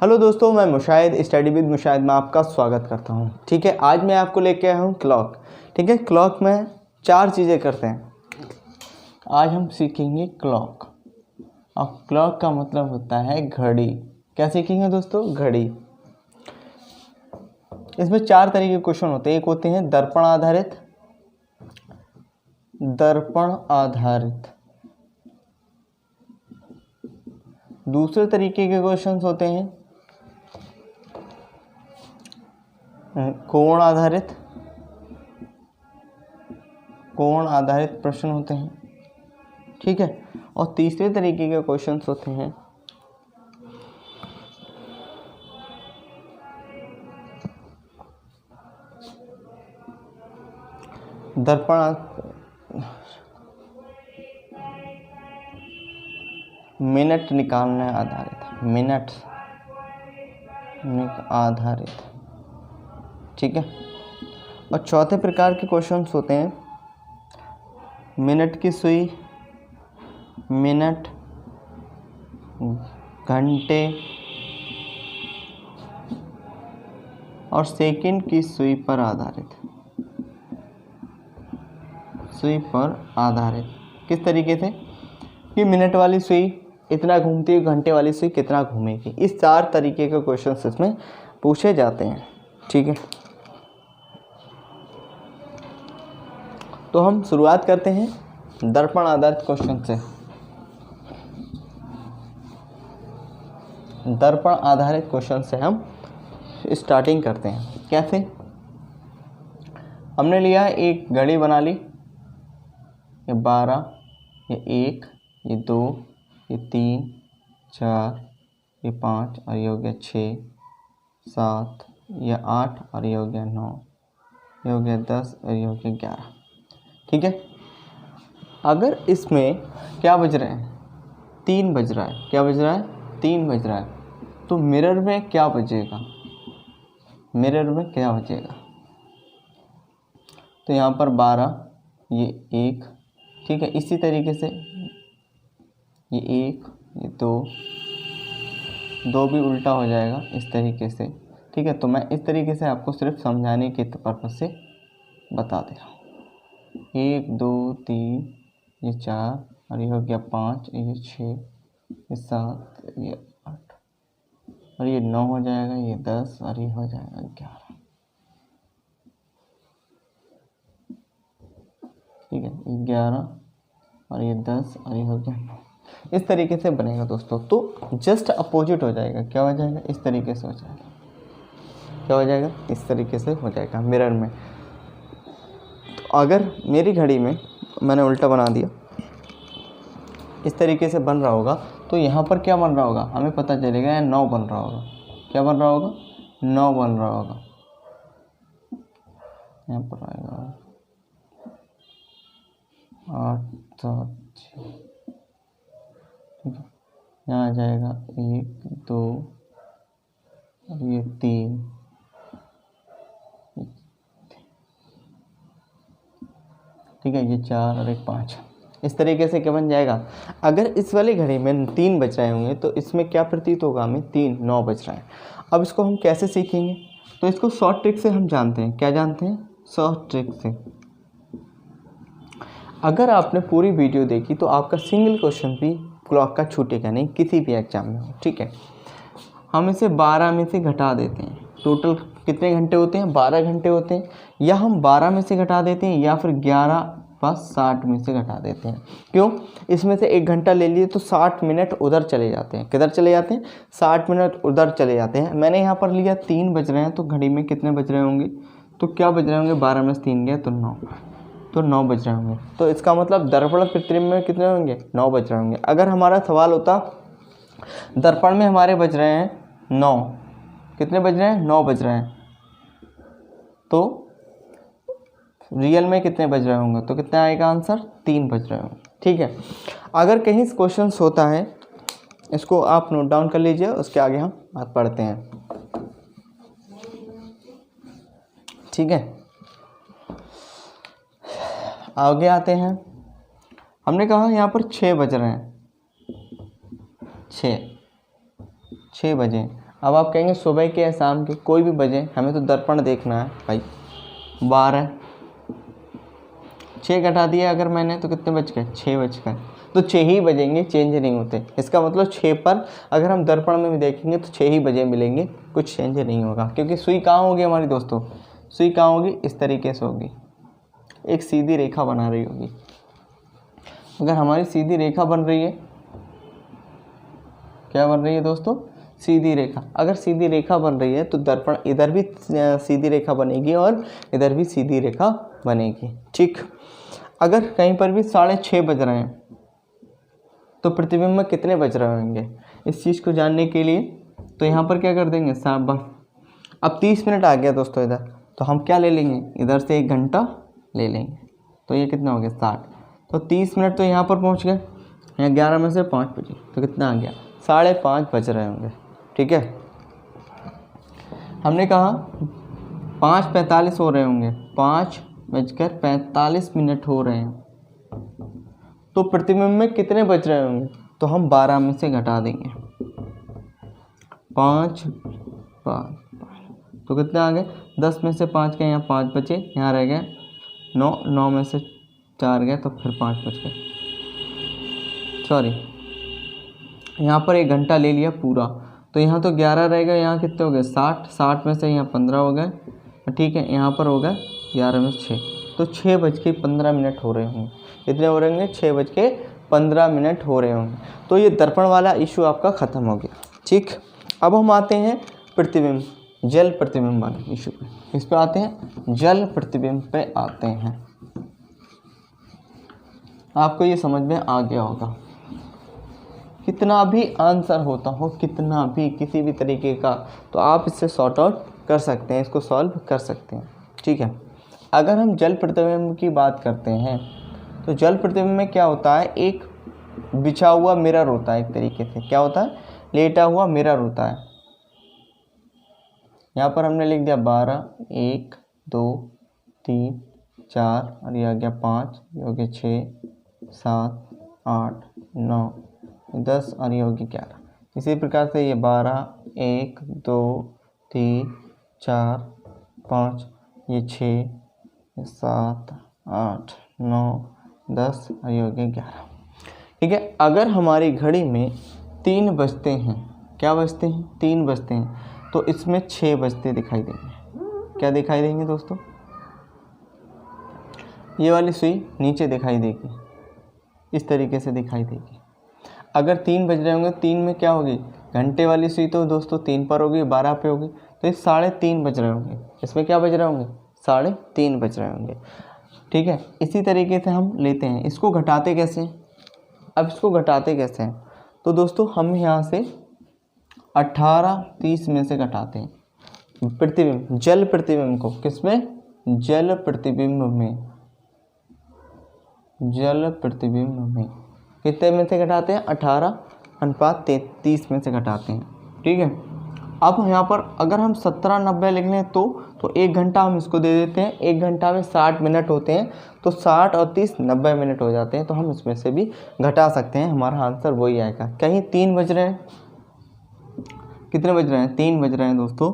Hello दोस्तों, मैं Mushahid study with Mushahid में आपका स्वागत करता हूं। ठीक है, आज मैं आपको लेके आया हूं क्लॉक। ठीक है, क्लॉक में 4 चीज़ें करते हैं। आज हम सीखेंगे क्लॉक। अब क्लॉक का मतलब होता है घड़ी। क्या सीखेंगे दोस्तों? घड़ी। इसमें 4 तरह के क्वेश्चन होते हैं। एक होते हैं दर्पण आधारित। दूसरे तरीके के क्वेश्चंस होते हैं कोण आधारित प्रश्न होते हैं। ठीक है, और तीसरे तरीके के क्वेश्चंस होते हैं मिनट निकालने आधारित। ठीक है, और चौथे प्रकार के क्वेश्चंस होते हैं मिनट की सुई, मिनट, घंटे और सेकंड की सुई पर आधारित। किस तरीके से कि मिनट वाली सुई इतना घूमती है, घंटे वाली सुई कितना घूमेगी। इस 4 तरीके के क्वेश्चंस इसमें पूछे जाते हैं। ठीक है, तो हम शुरुआत करते हैं दर्पण आधारित क्वेश्चन से। दर्पण आधारित क्वेश्चन से हम स्टार्टिंग करते हैं। कैसे? हमने लिया एक घड़ी बना ली, ये 12, ये 1, ये 2, ये 3, 4, ये 5 और ये हो गया 6, 7, ये 8 और ये हो गया 9, ये हो गया 10 और ये हो गया 11। ठीक है, अगर इसमें क्या बज रहे हैं? 3 बज रहा है। क्या बज रहा है? 3 बज रहा है। तो मिरर में क्या बजेगा? तो यहाँ पर 12, ये 1। ठीक है, इसी तरीके से ये 1, ये 2 भी उल्टा हो जाएगा इस तरीके से। ठीक है, तो मैं इस तरीके से आपको सिर्फ समझाने के पर्पज से बता दे रहा हूँ। 1 2 3, ये 4 और ये हो गया 5, ये 6, ये 7, ये 8 और ये 9 हो जाएगा, ये 10 और ये हो जाएगा 11। ठीक है, 11 और ये 10 और ये हो गया 9। इस तरीके से बनेगा दोस्तों। तो जस्ट अपोजिट हो जाएगा। क्या हो जाएगा? इस तरीके से हो जाएगा। क्या हो जाएगा? इस तरीके से हो जाएगा मिरर में। तो अगर मेरी घड़ी में मैंने उल्टा बना दिया, इस तरीके से बन रहा होगा, तो यहाँ पर क्या बन रहा होगा हमें पता चलेगा। 9 बन रहा होगा। क्या बन रहा होगा? 9 बन रहा होगा। यहाँ पर आएगा 8 7 6। ठीक है, यहाँ आ जाएगा 1 2 और ये 3। ठीक है, ये 4 और 1 5। इस तरीके से क्या बन जाएगा? अगर इस वाली घड़ी में 3 बज रहे होंगे तो इसमें क्या प्रतीत होगा हमें? 3 9 बज रहा है। अब इसको हम कैसे सीखेंगे? तो इसको शॉर्ट ट्रिक से हम जानते हैं। क्या जानते हैं? शॉर्ट ट्रिक से। अगर आपने पूरी वीडियो देखी तो आपका सिंगल क्वेश्चन भी क्लॉक का छूटेगा नहीं किसी भी एग्जाम में। ठीक है, हम इसे 12 में से घटा देते हैं। टोटल कितने घंटे होते हैं? 12 घंटे होते हैं। या हम 12 में से घटा देते हैं या फिर 11/60 में से घटा देते हैं। क्यों? इसमें से 1 घंटा ले लिए तो 60 मिनट उधर चले जाते हैं। किधर चले जाते हैं? 60 मिनट उधर चले जाते हैं। मैंने यहाँ पर लिया 3 बज रहे हैं, तो घड़ी में कितने बज रहे होंगे? तो क्या बज रहे होंगे? 12 में से 3 गया तो 9, तो 9 बज रहे होंगे। तो इसका मतलब दर्पण प्रतिबिंब में कितने होंगे? 9 बज रहे होंगे। अगर हमारा सवाल होता दर्पण में हमारे बज रहे हैं 9, कितने बज रहे हैं? 9 बज रहे हैं, तो रियल में कितने बज रहे होंगे? तो कितना आएगा आंसर? 3 बज रहे होंगे। ठीक है, अगर कहीं क्वेश्चन होता है, इसको आप नोट डाउन कर लीजिए, उसके आगे हम बात पढ़ते हैं। ठीक है, आगे आते हैं। हमने कहा यहाँ पर 6 बज रहे हैं, 6 बजे। अब आप कहेंगे सुबह के या शाम के, कोई भी बजे, हमें तो दर्पण देखना है भाई। 12, 6 घटा दिया अगर मैंने तो कितने बज गए? 6 बज गए। तो 6 ही बजेंगे, चेंज नहीं होते। इसका मतलब 6 पर अगर हम दर्पण में भी देखेंगे तो 6 ही बजे मिलेंगे, कुछ चेंज नहीं होगा। क्योंकि सुई कहाँ होगी हमारी दोस्तों? सुई कहाँ होगी? इस तरीके से होगी, एक सीधी रेखा बना रही होगी। अगर हमारी सीधी रेखा बन रही है, क्या बन रही है दोस्तों? सीधी रेखा। अगर सीधी रेखा बन रही है तो दर्पण इधर भी सीधी रेखा बनेगी और इधर भी सीधी रेखा बनेगी। ठीक, अगर कहीं पर भी 6:30 बज रहे हैं तो प्रतिबिंब में कितने बज रहे होंगे? इस चीज़ को जानने के लिए तो यहाँ पर क्या कर देंगे? अब 30 मिनट आ गया दोस्तों इधर, तो हम क्या ले लेंगे? इधर से 1 घंटा ले लेंगे। तो ये कितना हो गया? 60। तो 30 मिनट तो यहाँ पर पहुँच गए। यहाँ 11 में से 5 बजे तो कितना आ गया? 5:30 बज रहे होंगे। ठीक है, हमने कहा 5:45 हो रहे होंगे, 5:45 हो रहे हैं। तो प्रतिबिंब में कितने बज रहे होंगे? तो हम 12 में से घटा देंगे। 5 तो कितने आ गए? 10 में से 5 गए, यहाँ 5 बचे, यहाँ रह गए 9, 9 में से 4 गए तो फिर 5 बच गए। सॉरी, यहाँ पर 1 घंटा ले लिया पूरा, तो यहाँ तो 11 रहेगा, यहाँ कितने हो गए? 60, 60 में से यहाँ 15 हो गए। ठीक है, यहाँ पर हो गए 11 में 6, तो 6:15 हो रहे होंगे। कितने हो रहे होंगे? 6:15 हो रहे होंगे। तो ये दर्पण वाला इशू आपका ख़त्म हो गया। ठीक, अब हम आते हैं प्रतिबिंब, जल प्रतिबिंब वाले इशू पे। इस पे आते हैं, जल प्रतिबिंब पे आते हैं। आपको ये समझ में आ गया होगा। कितना भी आंसर होता हो, कितना भी किसी भी तरीके का, तो आप इससे सॉर्ट आउट कर सकते हैं, इसको सॉल्व कर सकते हैं। ठीक है, अगर हम जल प्रतिबिंब की बात करते हैं तो जल प्रतिबिंब में क्या होता है? एक बिछा हुआ मिरर होता है, एक तरीके से क्या होता है? लेटा हुआ मिरर होता है। यहाँ पर हमने लिख दिया 12, 1, 2, 3, 4 और ये आ गया 5, ये हो गया 6, 7, 8, 9, 10 और ये होगी 11। इसी प्रकार से ये 12, 1, 2, 3, 4, 5, ये 6, 7, 8, 9, 10 और ये हो गया 11। ठीक है, अगर हमारी घड़ी में 3 बजते हैं, क्या बजते हैं? 3 बजते हैं, तो इसमें 6 बजते दिखाई देंगे। क्या दिखाई देंगे दोस्तों? ये वाली सुई नीचे दिखाई देगी, इस तरीके से दिखाई देगी। अगर 3 बज रहे होंगे, 3 में क्या होगी? घंटे वाली सुई तो दोस्तों 3 पर होगी, 12 पे होगी, तो ये 3:30 बज रहे होंगे। इसमें क्या बज रहे होंगे? 3:30 बज रहे होंगे। ठीक है, इसी तरीके से हम लेते हैं। इसको घटाते कैसे हैं? अब इसको घटाते कैसे हैं? तो दोस्तों हम यहाँ से 18:30 में से घटाते हैं प्रतिबिंब, जल प्रतिबिंब को। किसमें? जल प्रतिबिंब में। जल प्रतिबिंब में कितने में से घटाते हैं? 18:30 में से घटाते हैं। ठीक है, अब यहाँ पर अगर हम 17:90 लिख लें तो 1 घंटा हम इसको दे देते हैं। 1 घंटा में 60 मिनट होते हैं, तो 60 और 30 90 मिनट हो जाते हैं, तो हम इसमें से भी घटा सकते हैं। हमारा आंसर वही आएगा। कहीं 3 बज रहे हैं, कितने बज रहे हैं? 3 बज रहे हैं दोस्तों,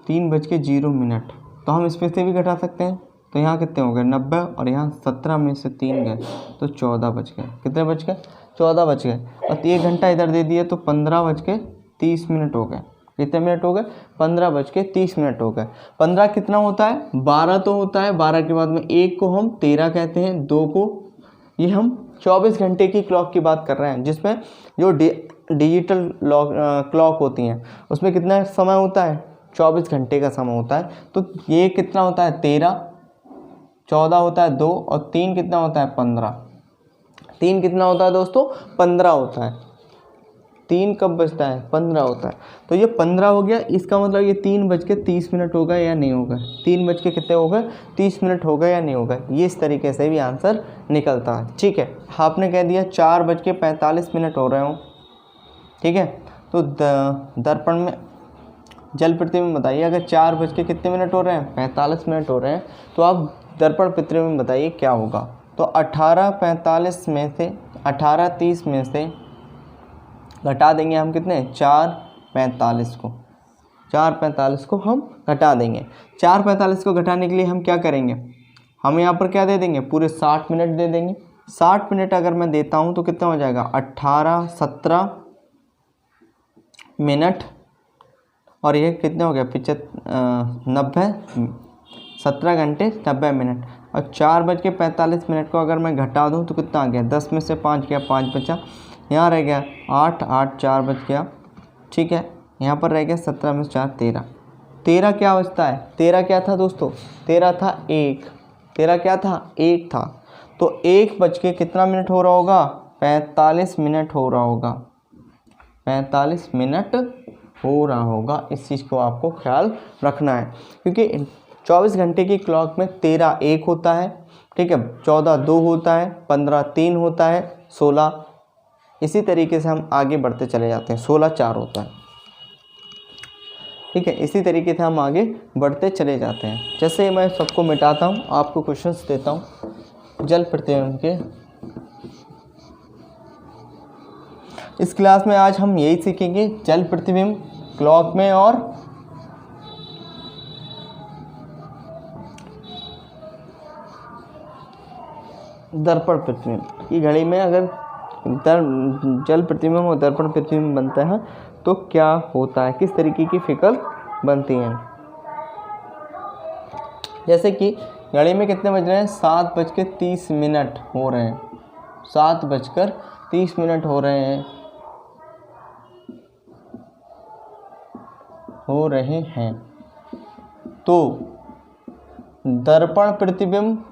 3:0 तो हम इसमें से भी घटा सकते हैं। तो यहाँ कितने हो गए? 90 और यहाँ 17 में से 3 गए तो 14 बच गए। कितने बच गए? 14 बच गए। और 1 घंटा इधर दे दिए तो 15:30 हो गए। कितने मिनट हो गए? 15:30 हो गए। 15 कितना होता है? 12 तो होता है। 12 के बाद में 1 को हम 13 कहते हैं, 2 को, ये हम 24 घंटे की क्लॉक की बात कर रहे हैं, जिसमें जो डिजिटल क्लॉक होती हैं उसमें कितना समय होता है? 24 घंटे का समय होता है। तो ये कितना होता है? 13, 14 होता है 2 और 3 कितना होता है? 15। 3 कितना होता है दोस्तों? 15 होता है। 3 कब बजता है? 15 होता है। तो ये 15 हो गया। इसका मतलब ये 3:30 हो गए या नहीं हो गए? 3 बज के कितने हो गए? 30 मिनट हो गए या नहीं हो गए? ये इस तरीके से भी आंसर निकलता है। ठीक है, आपने कह दिया 4:45 हो रहे हो। ठीक है, तो दर्पण में जल प्रतिबिंब बताइए। अगर 4 बज के कितने मिनट हो रहे हैं? 45 मिनट हो रहे हैं, तो आप दर्पण प्रतिबिंब बताइए क्या होगा। तो 18:45 में से 18:30 में से घटा देंगे हम कितने? 4 4:45 को, 4:45 को हम घटा देंगे। 4:45 को घटाने के लिए हम क्या करेंगे, हम यहाँ पर क्या दे देंगे, पूरे 60 मिनट दे देंगे। 60 मिनट अगर मैं देता हूँ तो कितना हो जाएगा, 18 17 मिनट, और ये कितने हो गया, 90 17 घंटे 90 मिनट। और 4:45 को अगर मैं घटा दूँ तो कितना आ गया, 10 में से 5 गया, 5 बचा, यहाँ रह गया 8, 8 4 बच गया, ठीक है। यहाँ पर रह गया 17 में 4 13, 13 क्या बचता है, 13 क्या था दोस्तों, 13 था 1, 13 क्या था, 1 था। तो 1 बज के कितना मिनट हो रहा होगा, 45 मिनट हो रहा होगा, 45 मिनट हो रहा होगा। इस चीज़ को आपको ख्याल रखना है, क्योंकि 24 घंटे की क्लॉक में 13 1 होता है, ठीक है, 14 2 होता है, 15 3 होता है, 16 इसी तरीके से हम आगे बढ़ते चले जाते हैं, 16 4 होता है, ठीक है। इसी तरीके से हम आगे बढ़ते चले जाते हैं। जैसे मैं सबको मिटाता हूँ, आपको क्वेश्चंस देता हूँ जल प्रतिबिंब के। इस क्लास में आज हम यही सीखेंगे, जल प्रतिबिंब क्लॉक में और दर्पण प्रतिबिंब। ये घड़ी में अगर जल प्रतिबिंब और दर्पण प्रतिबिंब बनता है तो क्या होता है, किस तरीके की फिकर बनती है। जैसे कि घड़ी में कितने बज रहे हैं, 7:30 हो रहे हैं, 7:30 हो रहे हैं, तो दर्पण प्रतिबिंब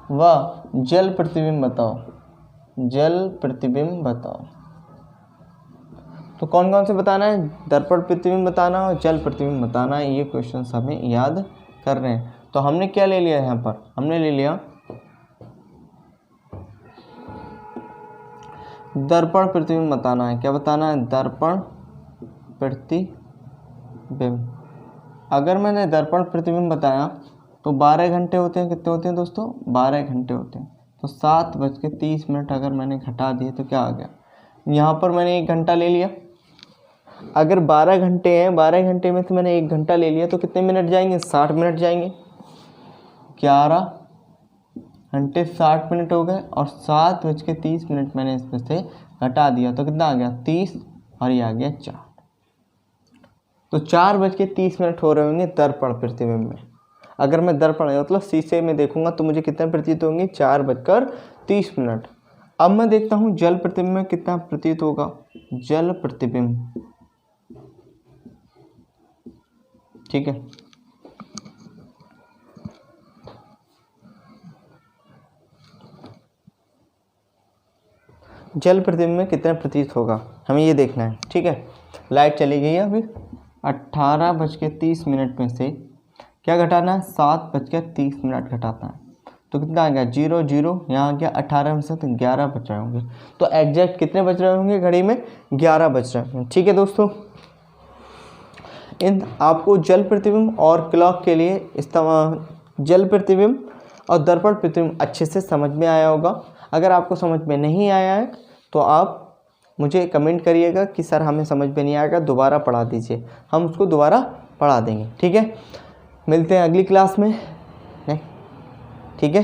व जल प्रतिबिंब बताओ, जल प्रतिबिंब बताओ। तो कौन कौन से बताना है, दर्पण प्रतिबिंब बताना और जल प्रतिबिंब बताना है। ये क्वेश्चन हमें याद कर रहे हैं। तो हमने क्या ले लिया यहाँ पर, हमने ले लिया दर्पण प्रतिबिंब बताना है। क्या बताना है, दर्पण प्रतिबिंब। अगर मैंने दर्पण प्रतिबिंब बताया तो 12 घंटे होते हैं, कितने होते हैं दोस्तों, 12 घंटे होते हैं। तो 7:30 अगर मैंने घटा दिए तो क्या आ गया, यहाँ पर मैंने 1 घंटा ले लिया। अगर 12 घंटे हैं, 12 घंटे में से मैंने 1 घंटा ले लिया तो कितने मिनट जाएंगे, 60 मिनट जाएंगे। 11 घंटे 60 मिनट हो गए, और 7:30 मैंने इसमें से घटा दिया तो कितना आ गया, 30, और ये आ गया 4। तो 4:30 हो रहे होंगे दर्पण प्रतिबिंब में। अगर मैं दर्पण मतलब शीशे में देखूंगा तो मुझे कितना प्रतीत होंगे, 4:30। अब मैं देखता हूँ जल प्रतिबिंब में कितना प्रतीत होगा, जल प्रतिबिंब, ठीक है। जल प्रतिबिंब में कितना प्रतीत होगा हमें ये देखना है, ठीक है। लाइट चली गई है अभी। 18:30 में से क्या घटाना है, 7:30 घटाता है तो कितना आ गया, 0 0, यहाँ आ गया 18 में से तो 11 बच रहे होंगे। तो एग्जैक्ट कितने बच रहे होंगे घड़ी में, 11 बच रहे होंगे, ठीक है दोस्तों। इन आपको जल प्रतिबिंब और क्लॉक के लिए इस्तेमाल, जल प्रतिबिंब और दर्पण प्रतिबिंब अच्छे से समझ में आया होगा। अगर आपको समझ में नहीं आया है तो आप मुझे कमेंट करिएगा कि सर हमें समझ में नहीं आएगा, दोबारा पढ़ा दीजिए, हम उसको दोबारा पढ़ा देंगे, ठीक है। मिलते हैं अगली क्लास में, ठीक है।